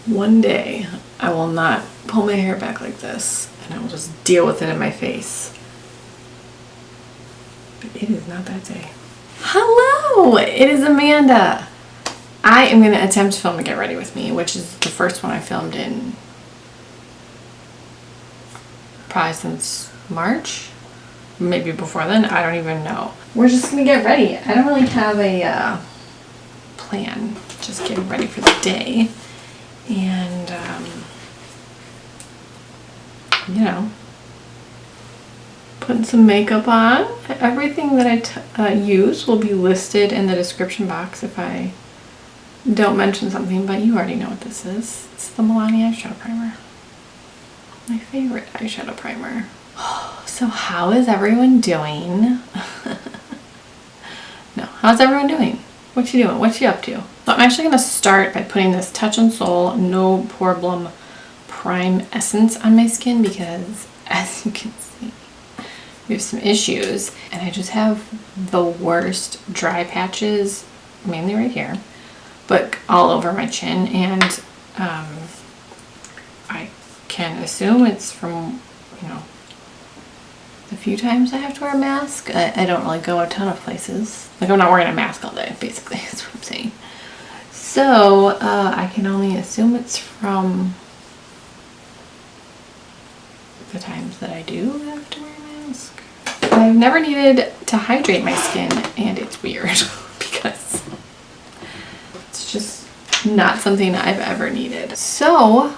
One day I will not pull my hair back like this and I will just deal with it in my face. But it is not that day. Hello! It is Amanda. I am going to attempt to film a Get Ready With Me, which is the first one I filmed in probably since March. Maybe before then. I don't even know. We're just going to get ready. I don't really have a plan. Just getting ready for the day. And, you know, putting some makeup on. Everything that I use will be listed in the description box if I don't mention something, but you already know what this is. It's the Milani eyeshadow primer. My favorite eyeshadow primer. So how is everyone doing? No, how's everyone doing? What you doing? What you up to? So I'm actually going to start by putting this Touch in Sol No Problem Prime Essence on my skin because, as you can see, we have some issues. And I just have the worst dry patches, mainly right here, but all over my chin. And I can assume it's from, you know, the few times I have to wear a mask. I don't really go a ton of places. Like, I'm not wearing a mask all day, basically, that's what I'm saying. So, I can only assume it's from the times that I do have to wear a mask. I've never needed to hydrate my skin, and it's weird because it's just not something I've ever needed. So,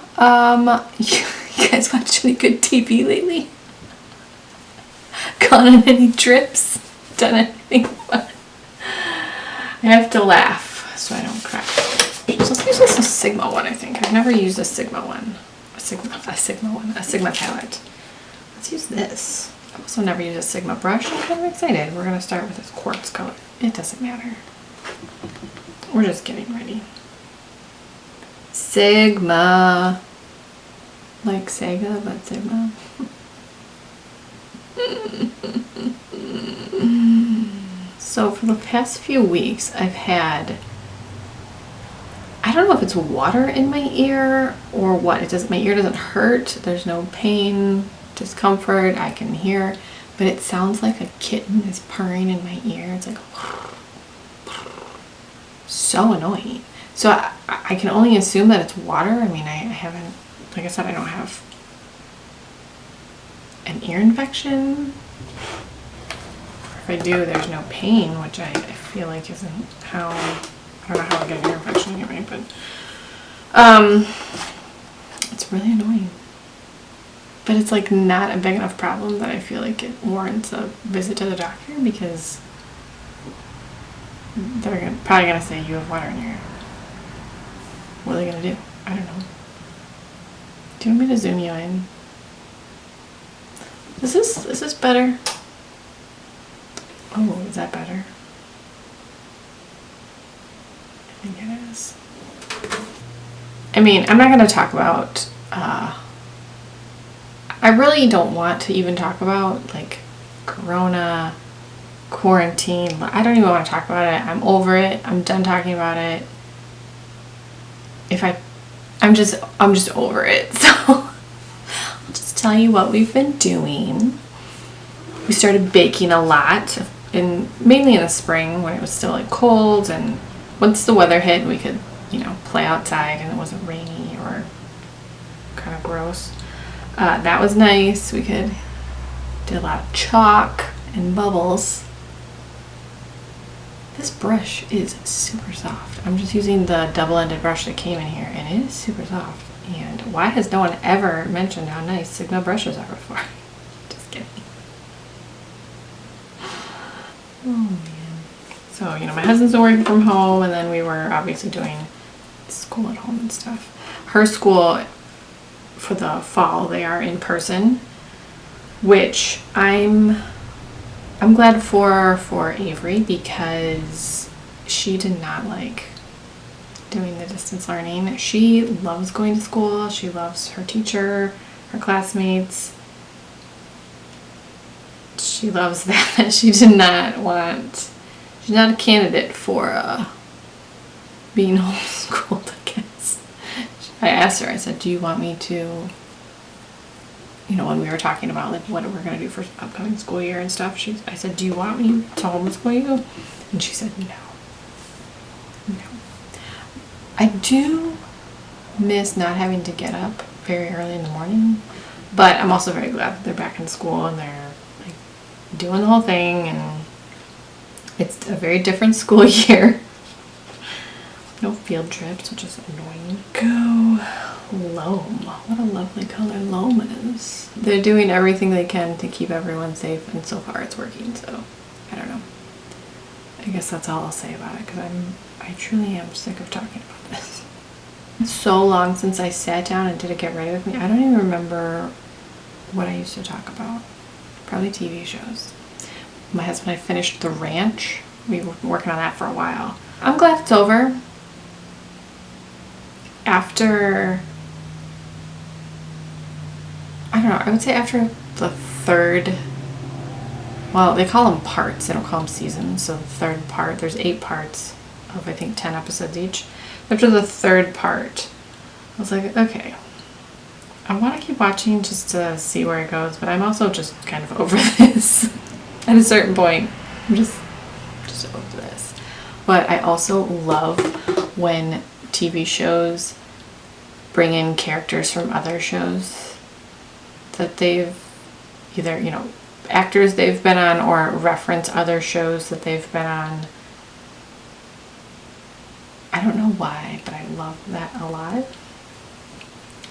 you guys watched any good TV lately? Gone on any trips? Done anything fun? I have to laugh so I don't cry. So let's use this a Sigma one, I think. I've never used a Sigma one. A Sigma palette. Let's use this. I've also never used a Sigma brush. I'm kind of excited. We're going to start with this quartz color. It doesn't matter. We're just getting ready. Sigma. Like Sega, but Sigma. So for the past few weeks I've had, I don't know if it's water in my ear or what. My ear doesn't hurt. There's no pain, discomfort. I can hear, but it sounds like a kitten is purring in my ear. It's like so annoying. So I can only assume that it's water. I mean, I haven't, like I said, I don't have an ear infection. If I do, there's no pain, which I feel like isn't how, I don't know how I get an ear infection anyway, but it's really annoying. But it's like not a big enough problem that I feel like it warrants a visit to the doctor, because they're probably gonna say you have water in your ear. What are they gonna do? I don't know. Do you want me to zoom you in? Is this better? Oh, is that better? I think it is. I mean, I'm not going to talk about, I really don't want to even talk about, like, Corona, quarantine. I don't even want to talk about it. I'm over it. I'm done talking about it. I'm just over it. So I'll just tell you what we've been doing. We started baking a lot, mainly in the spring when it was still like cold, and once the weather hit we could, you know, play outside and it wasn't rainy or kind of gross. That was nice. We did a lot of chalk and bubbles. This brush is super soft. I'm just using the double-ended brush that came in here, and it is super soft. And why has no one ever mentioned how nice Sigma brushes are before? Just kidding. Oh man. So, you know, my husband's been working from home, and then we were obviously doing school at home and stuff. Her school for the fall, they are in person, which I'm glad for Avery, because she did not like doing the distance learning. She loves going to school. She loves her teacher, her classmates. She loves that. She's not a candidate for being homeschooled, I guess. I asked her, I said, do you want me to, you know, when we were talking about like what we're going to do for upcoming school year and stuff, I said, do you want me to homeschool you? And she said, no. I do miss not having to get up very early in the morning, but I'm also very glad that they're back in school and they're like doing the whole thing, and it's a very different school year. No field trips, which is annoying. Go loam. What a lovely color loam is. They're doing everything they can to keep everyone safe, and so far it's working, so I don't know. I guess that's all I'll say about it, because I truly am sick of talking about this. It's so long since I sat down and did a get ready with me. I don't even remember what I used to talk about. Probably TV shows. My husband and I finished The Ranch. We were working on that for a while. I'm glad it's over. After, I don't know, I would say after the third, well, they call them parts, they don't call them seasons, so the third part, there's 8 parts of I think 10 episodes each. After the third part, I was like, okay, I want to keep watching just to see where it goes, but I'm also just kind of over this. At a certain point, I'm just over this. But I also love when TV shows bring in characters from other shows that they've either, you know, actors they've been on, or reference other shows that they've been on. I don't know why, but I love that a lot.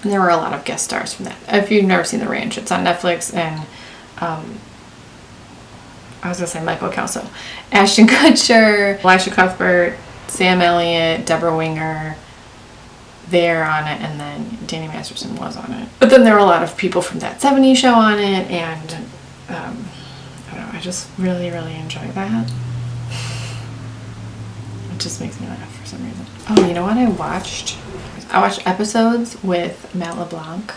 And there were a lot of guest stars from that. If you've never seen The Ranch, it's on Netflix, and I was gonna say Michael Kelso, Ashton Kutcher, Elisha Cuthbert, Sam Elliott, Deborah Winger, they're on it, and then Danny Masterson was on it. But then there were a lot of people from That 70s Show on it, and I don't know, I just really, really enjoy that. It just makes me laugh for some reason. Oh, you know what I watched? I watched episodes with Matt LeBlanc,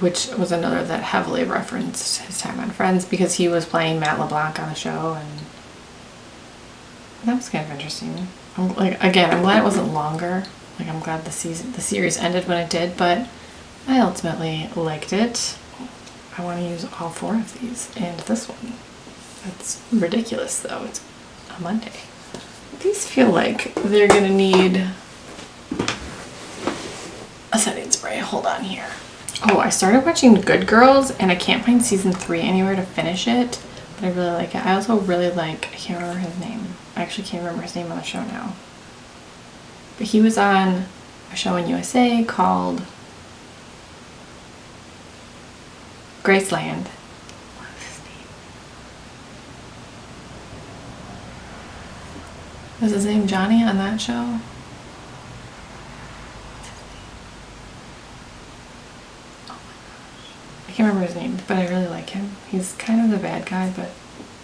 which was another that heavily referenced his time on Friends, because he was playing Matt LeBlanc on the show, and that was kind of interesting. I'm glad it wasn't longer. Like, I'm glad the series ended when it did, but I ultimately liked it. I want to use all 4 of these and this one. That's ridiculous, though. It's a Monday. These feel like they're gonna need a setting spray. Hold on here. Oh, I started watching Good Girls, and I can't find season 3 anywhere to finish it, but I really like it. I also really like, I can't remember his name. I actually can't remember his name on the show now. But he was on a show in USA called Graceland. What is his name? Was his name Johnny on that show? I can't remember his name, but I really like him. He's kind of the bad guy, but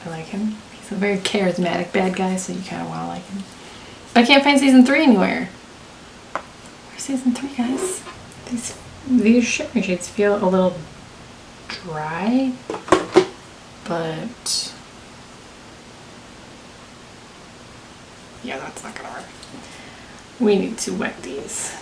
I like him. He's a very charismatic bad guy, so you kind of want to like him. But I can't find season 3 anywhere. Where's season 3, guys? These shimmering shades feel a little dry, but yeah, that's not gonna work. We need to wet these.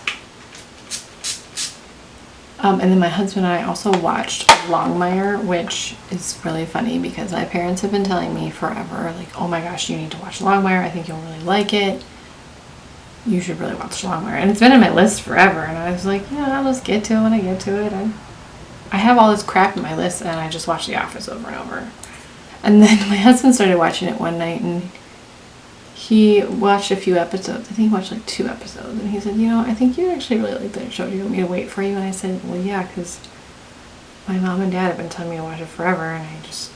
And then my husband and I also watched Longmire, which is really funny because my parents have been telling me forever, like, oh my gosh, you need to watch Longmire. I think you'll really like it. You should really watch Longmire. And it's been on my list forever. And I was like, yeah, I'll just get to it when I get to it. I have all this crap in my list, and I just watch The Office over and over. And then my husband started watching it one night, and he watched a few episodes. I think he watched like 2 episodes, and he said, you know, I think you actually really like that show. Do you want me to wait for you? And I said, well, yeah, because my mom and dad have been telling me to watch it forever, and I just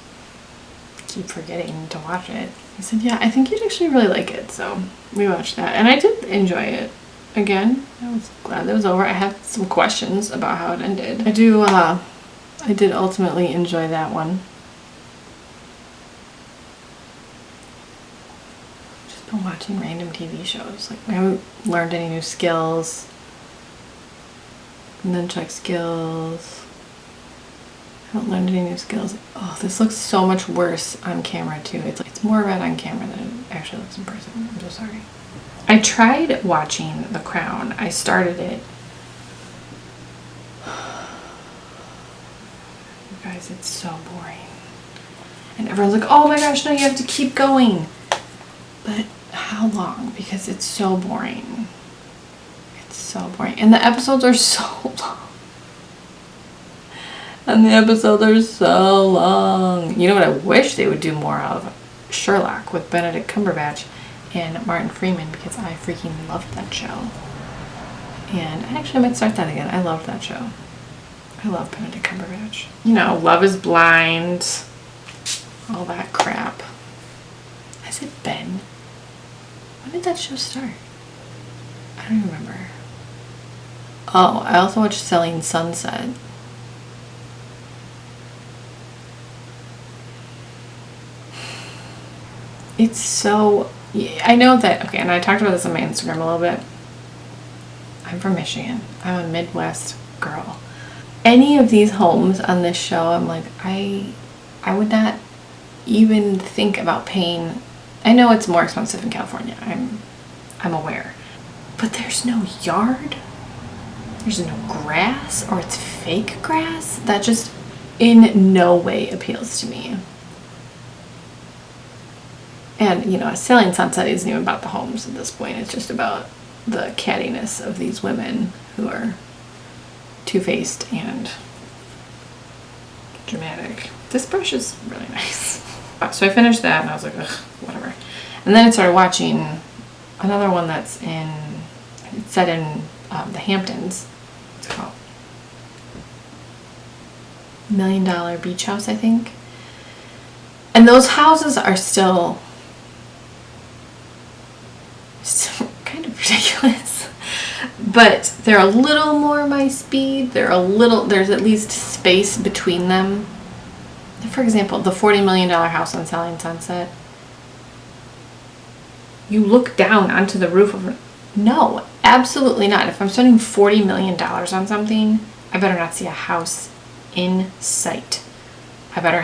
keep forgetting to watch it. He said, yeah, I think you'd actually really like it. So we watched that, and I did enjoy it. Again, I was glad that it was over. I had some questions about how it ended. I did ultimately enjoy that one. Been watching random TV shows. Like, I haven't learned any new skills. And then check skills. I haven't learned any new skills. Oh, this looks so much worse on camera too. It's more red on camera than it actually looks in person. I'm so sorry. I tried watching The Crown. I started it guys, it's so boring. And everyone's like, oh my gosh, no, you have to keep going. But how long? Because it's so boring. It's so boring. And the episodes are so long. And the episodes are so long. You know what I wish they would do more of? Sherlock with Benedict Cumberbatch and Martin Freeman, because I freaking loved that show. And I actually might start that again. I loved that show. I love Benedict Cumberbatch. You know, Love is Blind. All that crap. Has it been? When did that show start? I don't remember. Oh, I also watched Selling Sunset. It's so... I know that... Okay, and I talked about this on my Instagram a little bit. I'm from Michigan. I'm a Midwest girl. Any of these homes on this show, I'm like, I would not even think about paying. I know it's more expensive in California. I'm aware. But there's no yard. There's no grass, or it's fake grass. That just in no way appeals to me. And, you know, Selling Sunset isn't even about the homes at this point. It's just about the cattiness of these women who are two-faced and dramatic. This brush is really nice. So I finished that and I was like, ugh, whatever. And then I started watching another one it's set in the Hamptons. What's it called? $1 Million Beach House, I think. And those houses are still kind of ridiculous. But they're a little more my speed. There's at least space between them. For example, the $40 million house on Selling Sunset. You look down onto the roof of it. No, absolutely not. If I'm spending $40 million on something, I better not see a house in sight. I better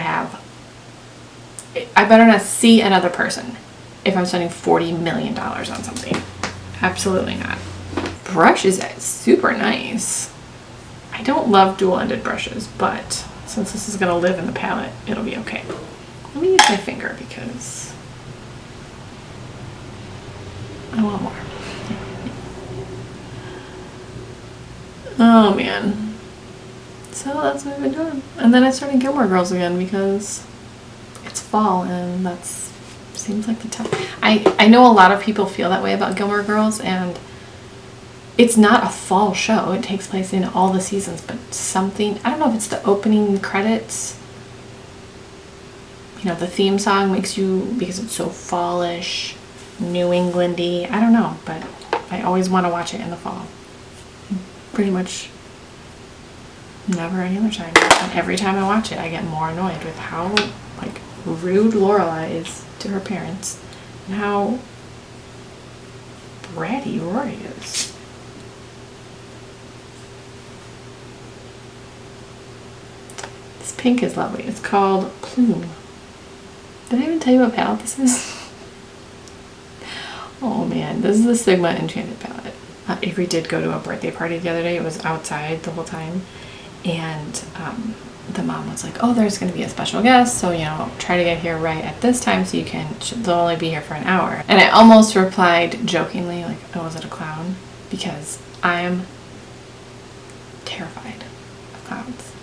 not see another person if I'm spending $40 million on something. Absolutely not. Brush is super nice. I don't love dual-ended brushes, but since this is going to live in the palette, it'll be okay. Let me use my finger because I want more. Oh man. So that's what I've been doing. And then I started Gilmore Girls again because it's fall and that's seems like the time. I know a lot of people feel that way about Gilmore Girls, and it's not a fall show. It takes place in all the seasons, but something, I don't know if it's the opening credits. You know, the theme song makes you, because it's so fallish, New Englandy. I don't know, but I always want to watch it in the fall. Pretty much never any other time. And every time I watch it, I get more annoyed with how, like, rude Lorelai is to her parents and how bratty Rory is. This pink is lovely. It's called Plume. Did I even tell you what palette this is? Oh man, this is the Sigma Enchanted palette. Avery did go to a birthday party the other day. It was outside the whole time, and the mom was like, oh, there's going to be a special guest, so, you know, try to get here right at this time so you can, they'll only be here for an hour. And I almost replied jokingly, like, oh, is it a clown? Because I'm terrified of clowns.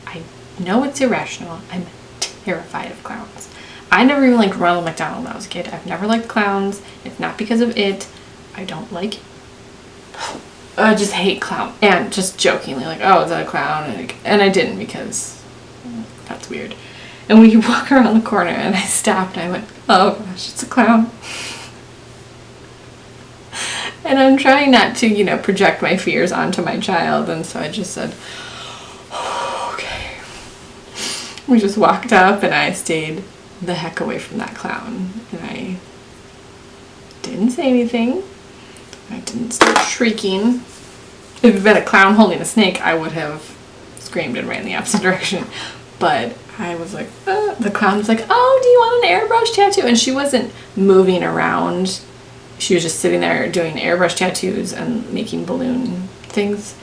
I know it's irrational. I'm terrified of clowns. I never even liked Ronald McDonald when I was a kid. I've never liked clowns. It's not because of it. I don't like, I just hate clown. And just jokingly, like, oh, is that a clown? And I didn't, because that's weird. And we walk around the corner and I stopped and I went, oh gosh, it's a clown. And I'm trying not to, you know, project my fears onto my child, and so I just said, oh, okay. We just walked up and I stayed the heck away from that clown, and I didn't say anything. I didn't start shrieking. If it had been a clown holding a snake, I would have screamed and ran the opposite direction. But I was like, the clown was like, oh, do you want an airbrush tattoo? And she wasn't moving around. She was just sitting there doing airbrush tattoos and making balloon things.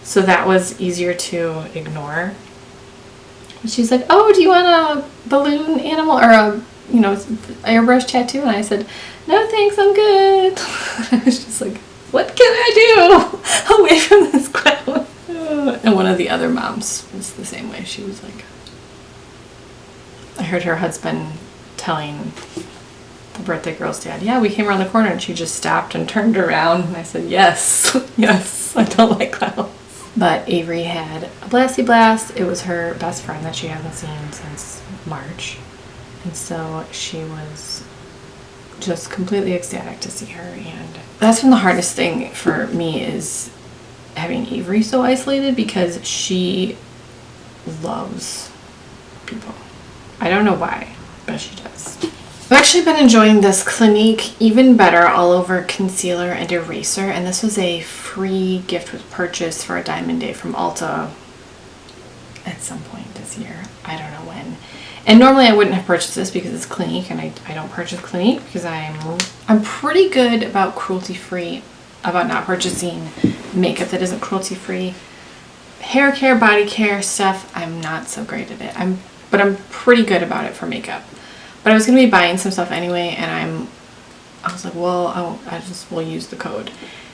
So that was easier to ignore. And she's like, oh, do you want a balloon animal or a, you know, airbrush tattoo? And I said, no thanks, I'm good. I was just like, what can I do away from this clown? And one of the other moms was the same way. She was like, I heard her husband telling the birthday girl's dad, yeah, we came around the corner and she just stopped and turned around. And I said, yes, yes, I don't like clowns. But Avery had a blasty blast. It was her best friend that she hasn't seen since March. And so she was just completely ecstatic to see her. And that's been the hardest thing for me, is having Avery so isolated, because she loves people. I don't know why, but she does. I've actually been enjoying this Clinique Even Better All Over Concealer and Eraser, and this was a free gift with purchase for a Diamond Day from Ulta at some point this year. I don't know when. And normally I wouldn't have purchased this because it's Clinique, and I don't purchase Clinique because I'm pretty good about cruelty-free, about not purchasing makeup that isn't cruelty-free. Hair care, body care stuff, I'm not so great at it. But I'm pretty good about it for makeup. But I was going to be buying some stuff anyway, and I was like, well, I just will use the code.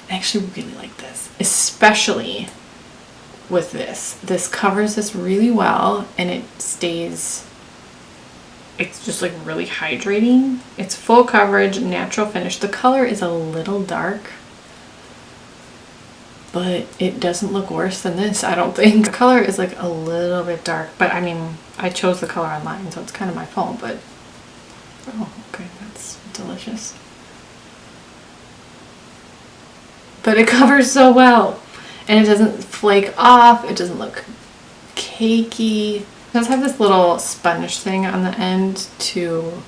I actually really like this, especially with this. This covers this really well, and it stays, it's just like really hydrating. It's full coverage, natural finish. The color is a little dark, but it doesn't look worse than this, I don't think. The color is like a little bit dark, but I mean, I chose the color online, so it's kind of my fault, but oh, okay, that's delicious. But it covers so well, and it doesn't flake off, it doesn't look cakey. It does have this little sponge thing on the end to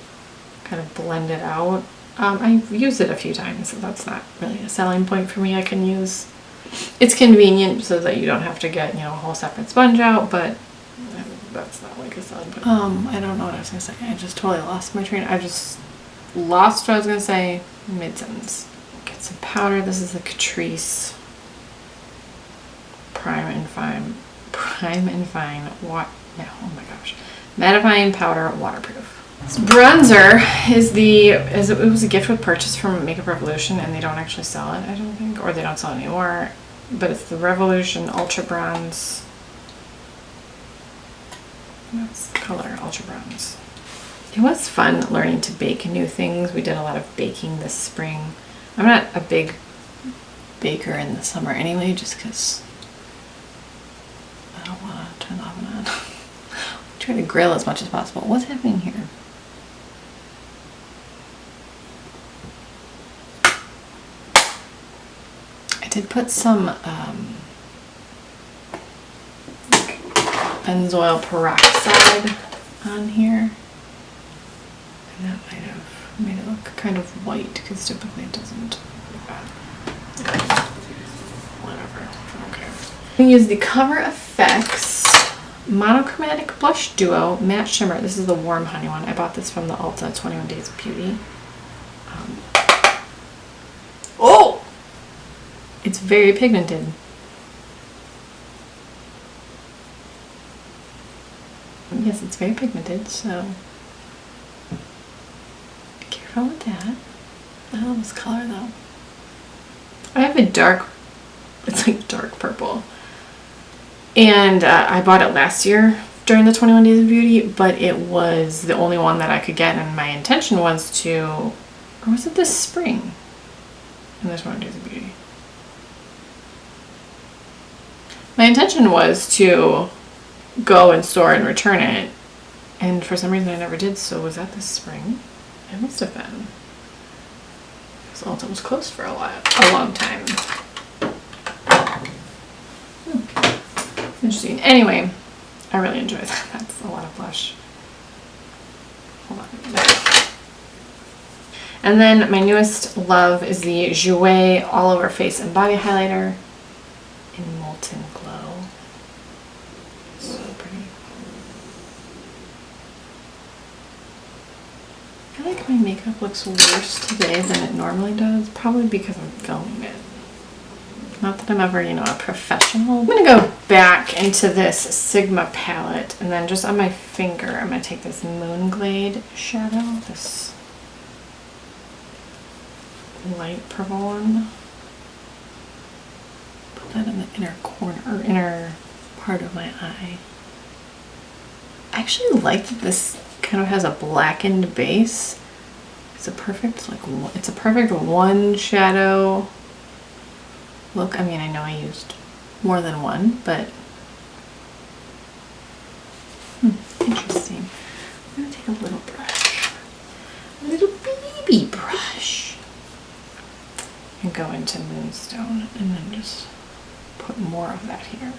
kind of blend it out. I've used it a few times, so that's not really a selling point for me. I can use, it's convenient so that you don't have to get, you know, a whole separate sponge out, but that's not like a selling point. I don't know what I was gonna say. I just totally lost my train. I just lost what I was gonna say mid-sentence. Get some powder. This is the Catrice Prime and Fine what? No, oh my gosh, mattifying powder, waterproof. This bronzer it was a gift with purchase from Makeup Revolution, and they don't actually sell it, I don't think, or they don't sell it anymore. But it's the Revolution Ultra Bronze. That's the color, Ultra Bronze. It was fun learning to bake new things. We did a lot of baking this spring. I'm not a big baker in the summer anyway, just because I don't want to turn the oven on. Try to grill as much as possible. What's happening here? I did put some benzoyl peroxide on here, and that might have made it look kind of white, because typically it doesn't. Whatever. Okay. I'm going to use the Cover FX Monochromatic Blush Duo Matte Shimmer. This is the warm honey one. I bought this from the Ulta 21 Days of Beauty. Oh! It's very pigmented. Yes, it's very pigmented, so be careful with that. I love this color though. I have a dark, it's like dark purple. And I bought it last year during the 21 Days of Beauty, but it was the only one that I could get, and my intention was to, or was it this spring in the 21 Days of Beauty? My intention was to go in store and return it, and for some reason I never did. So was that this spring? It must have been, because Ulta was closed for a long time. Interesting. Anyway, I really enjoy that. That's a lot of blush. Hold on. And then my newest love is the Jouer All Over Face and Body Highlighter in Molten Glow. So pretty. I feel like my makeup looks worse today than it normally does, probably because I'm filming it. Not that I'm ever, you know, a professional. I'm gonna go back into this Sigma palette, and then just on my finger, I'm gonna take this Moonglade shadow, this light purple one. Put that in the inner corner, or inner part of my eye. I actually like that this kind of has a blackened base. It's a perfect, like, it's a perfect one shadow look. I mean, I know I used more than one, but interesting. I'm gonna take a little brush, a little baby brush, and go into Moonstone, and then just put more of that here.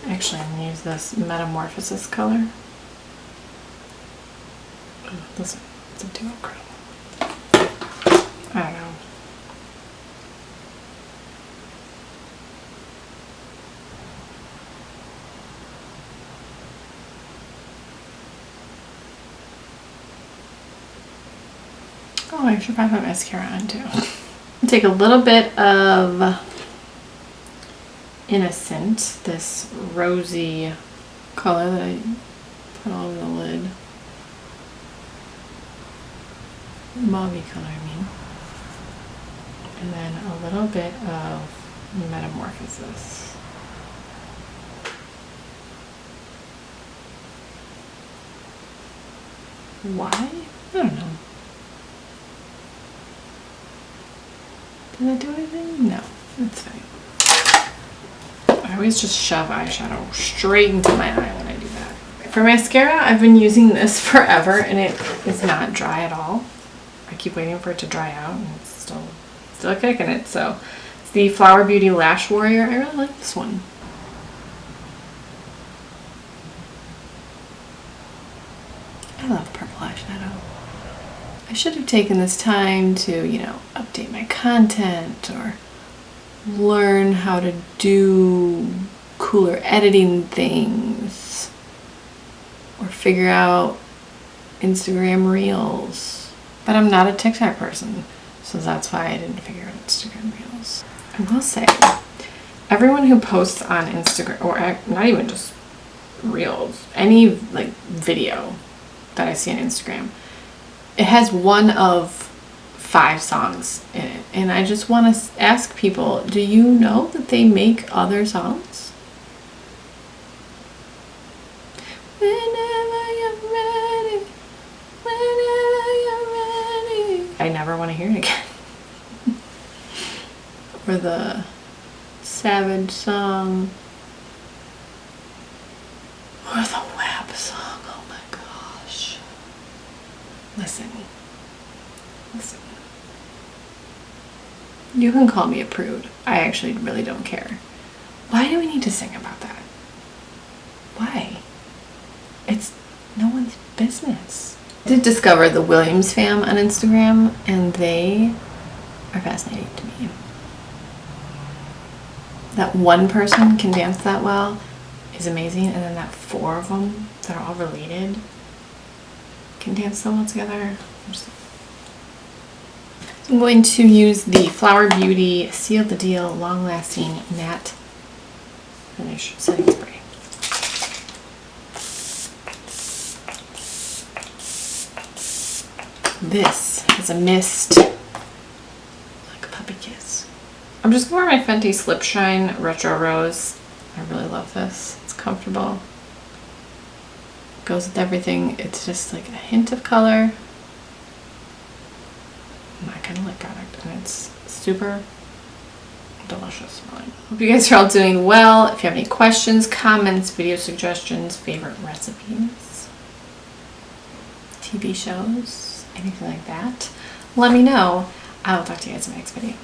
Actually, I'm gonna use this Metamorphosis color. Oh, this it's a duochrome. I don't know. Oh, I should probably put mascara on too. Take a little bit of Innocent, this rosy color that I put all over the lid. Mauvey color, I mean. And then a little bit of Metamorphosis. Why? I don't know. Did I do anything? No, it's fine. I always just shove eyeshadow straight into my eye when I do that. For mascara, I've been using this forever and it is not dry at all. I keep waiting for it to dry out and it's still kicking it. So it's the Flower Beauty Lash Warrior. I really like this one. I love purple eyeshadow. I should have taken this time to, you know, update my content or learn how to do cooler editing things or figure out Instagram Reels. But I'm not a TikTok person, so that's why I didn't figure out Instagram Reels. I will say, everyone who posts on Instagram, or not even just Reels, any like video that I see on Instagram, it has one of 5 songs in it. And I just want to ask people, do you know that they make other songs? Whenever you're ready, whenever you're ready. I never want to hear it again. Or the Savage song. Or the WAP song. Oh my gosh. Listen. You can call me a prude. I actually really don't care. Why do we need to sing about that? Why? It's no one's business. I did discover the Williams fam on Instagram, and they are fascinating to me. That one person can dance that well is amazing, and then that 4 of them that are all related can dance so well together. I'm going to use the Flower Beauty Seal the Deal Long Lasting Matte Finish Setting Spray. This is a mist, like a puppy kiss. I'm just going to wear my Fenty Slip Shine Retro Rose. I really love this. It's comfortable. Goes with everything. It's just like a hint of color. My kind of lip product, and it's super delicious smelling. Hope you guys are all doing well. If you have any questions, comments, video suggestions, favorite recipes, TV shows, anything like that, let me know. I will talk to you guys in the next video.